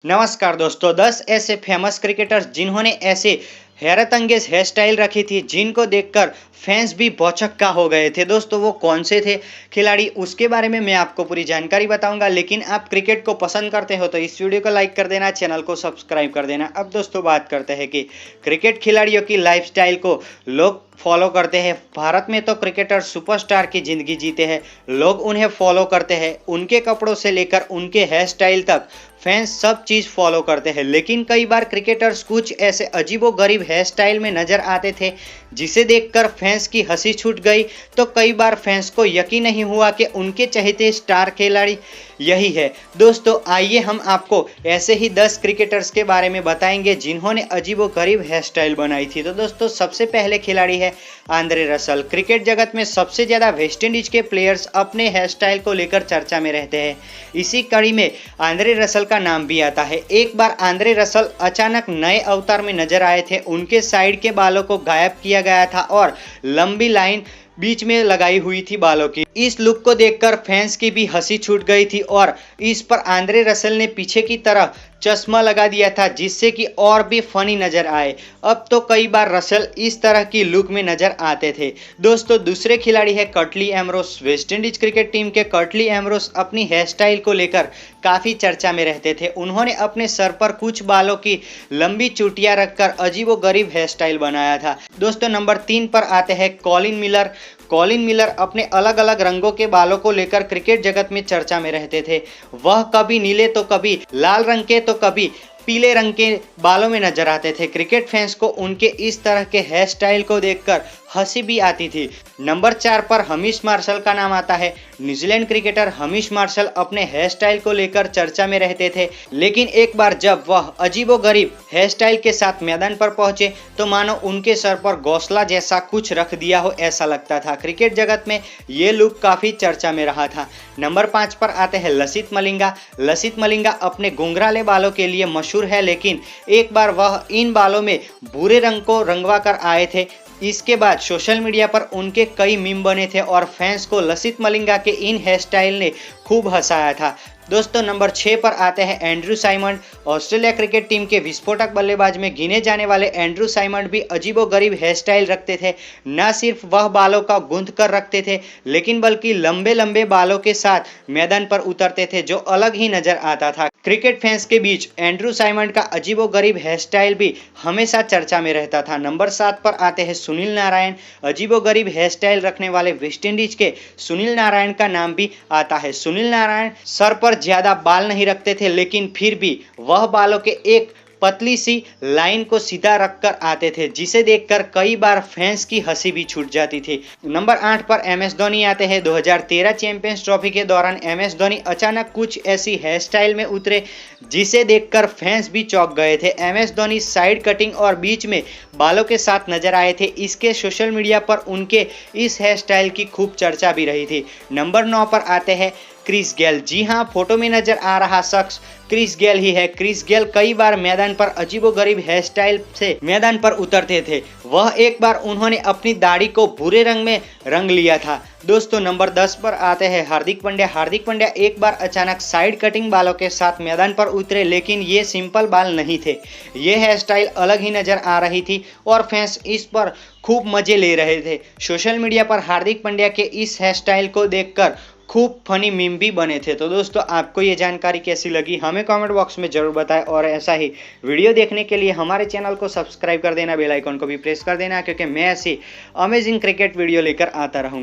नमस्कार दोस्तों, 10 ऐसे फेमस क्रिकेटर्स जिन्होंने ऐसे हैरतअंगेज हेयर स्टाइल रखी थी जिनको देखकर फैंस भी भौचक्का हो गए थे। दोस्तों वो कौन से थे खिलाड़ी, उसके बारे में मैं आपको पूरी जानकारी बताऊंगा। लेकिन आप क्रिकेट को पसंद करते हो तो इस वीडियो को लाइक कर देना, चैनल को सब्सक्राइब कर देना। अब दोस्तों बात करते हैं कि क्रिकेट खिलाड़ियों की लाइफस्टाइल को लोग फॉलो करते हैं। भारत में तो क्रिकेटर सुपरस्टार की जिंदगी जीते हैं, लोग उन्हें फॉलो करते हैं। उनके कपड़ों से लेकर उनके हेयर स्टाइल तक फैंस सब चीज़ फॉलो करते हैं। लेकिन कई बार क्रिकेटर्स कुछ ऐसे अजीबोगरीब हेयर स्टाइल में नजर आते थे जिसे देखकर फैंस की हंसी छूट गई। तो कई बार फैंस को यकीन नहीं हुआ कि उनके चहेते स्टार खिलाड़ी यही है। दोस्तों आइए हम आपको ऐसे ही 10 क्रिकेटर्स के बारे में बताएंगे जिन्होंने अजीबोगरीब हेयर स्टाइल बनाई थी। तो दोस्तों सबसे पहले खिलाड़ी है आंद्रे रसल। क्रिकेट जगत में सबसे ज़्यादा वेस्टइंडीज के प्लेयर्स अपने हेयर स्टाइल को लेकर चर्चा में रहते हैं। इसी कड़ी में आंद्रे रसल का नाम भी आता है। एक बार आंद्रे रसल अचानक नए अवतार में नजर आए थे। उनके साइड के बालों को गायब किया गया था और लंबी लाइन बीच में लगाई हुई थी बालों की। इस लुक को देखकर फैंस की भी हंसी छूट गई थी और इस पर आंद्रे रसल ने पीछे की तरफ चश्मा लगा दिया था जिससे कि और भी फनी नजर आए। अब तो कई बार रसल इस तरह की लुक में नजर आते थे। दोस्तों दूसरे खिलाड़ी है Curtly Ambros. West Indies cricket team के कर्टली एमरोस अपनी हेयर स्टाइल को लेकर काफी चर्चा में रहते थे। उन्होंने अपने सर पर कुछ बालों की लंबी चुटिया रखकर अजीबोगरीब हेयर स्टाइल बनाया था। दोस्तों नंबर 3 पर आते हैं कॉलिन मिलर। कॉलिन मिलर अपने अलग अलग रंगों के बालों को लेकर क्रिकेट जगत में चर्चा में रहते थे। वह कभी नीले तो कभी लाल रंग के तो कभी पीले रंग के बालों में नजर आते थे। क्रिकेट फैंस को उनके इस तरह के हेयर स्टाइल को देखकर हंसी भी आती थी। नंबर 4 पर हमीश मार्शल का नाम आता है। न्यूजीलैंड क्रिकेटर हमीश मार्शल अपने हेयर स्टाइल को लेकर चर्चा में रहते थे। लेकिन एक बार जब वह अजीबोगरीब हेयर स्टाइल के साथ मैदान पर पहुंचे तो मानो उनके सर पर घोंसला जैसा कुछ रख दिया हो ऐसा लगता था। क्रिकेट जगत में ये लुक काफी चर्चा में रहा था। नंबर 5 पर आते हैं लसित मलिंगा। लसित मलिंगा अपने घुंघराले बालों के लिए मशहूर है, लेकिन एक बार वह इन बालों में भूरे रंग को रंगवा कर आए थे। इसके बाद सोशल मीडिया पर उनके कई मीम बने थे और फैंस को लसित मलिंगा के इन हेयर स्टाइल ने खूब हंसाया था। दोस्तों नंबर 6 पर आते हैं Andrew Symonds. Australia cricket team के विस्फोटक बल्लेबाज में गिने जाने वाले एंड्रू साइमंड भी अजीबोगरीब हेयर स्टाइल रखते थे। न सिर्फ वह बालों का गूंथ कर रखते थे लेकिन बल्कि लंबे लंबे बालों के साथ मैदान पर उतरते थे जो अलग ही नजर आता था। क्रिकेट फैंस के बीच एंड्रू साइमंड का अजीबोगरीब हेयर स्टाइल भी हमेशा चर्चा में रहता था। नंबर 7 पर आते हैं सुनील नारायण। अजीबोगरीब हेयर स्टाइल रखने वाले वेस्टइंडीज के सुनील नारायण का नाम भी आता है। सुनील नारायण सर पर ज्यादा बाल नहीं रखते थे लेकिन फिर भी वह बालों के एक पतली सी लाइन को सीधा रखकर आते थे जिसे देखकर कई बार फैंस की हंसी भी छूट जाती थी। नंबर 8 पर एमएस धोनी आते हैं। 2013 चैंपियंस ट्रॉफी के दौरान एमएस धोनी अचानक कुछ ऐसी हेयर स्टाइल में उतरे जिसे देखकर फैंस भी चौंक गए थे। एमएस धोनी साइड कटिंग और बीच में बालों के साथ नजर आए थे। इसके सोशल मीडिया पर उनके इस हेयर स्टाइल की खूब चर्चा भी रही थी। नंबर 9 पर आते हैं क्रिस गेल। जी हां, फोटो में नजर आ रहा शख्स क्रिस गेल ही है। क्रिस गेल कई बार मैदान पर अजीबोगरीब हेयर स्टाइल से मैदान पर उतरते थे। वह एक बार उन्होंने अपनी दाढ़ी को भूरे रंग में रंग लिया था। दोस्तों नंबर 10 पर आते हैं हार्दिक पांड्या। हार्दिक पांड्या एक बार अचानक साइड कटिंग बालों के साथ मैदान पर उतरे लेकिन ये सिंपल बाल नहीं थे। ये हेयर स्टाइल अलग ही नजर आ रही थी और फैंस इस पर खूब मजे ले रहे थे। सोशल मीडिया पर हार्दिक पांड्या के इस हेयर स्टाइल को देखकर खूब फनी मीम भी बने थे। तो दोस्तों आपको ये जानकारी कैसी लगी हमें कमेंट बॉक्स में जरूर बताएं और ऐसा ही वीडियो देखने के लिए हमारे चैनल को सब्सक्राइब कर देना, बेल आइकन को भी प्रेस कर देना क्योंकि मैं ऐसी अमेजिंग क्रिकेट वीडियो लेकर आता रहूँगा।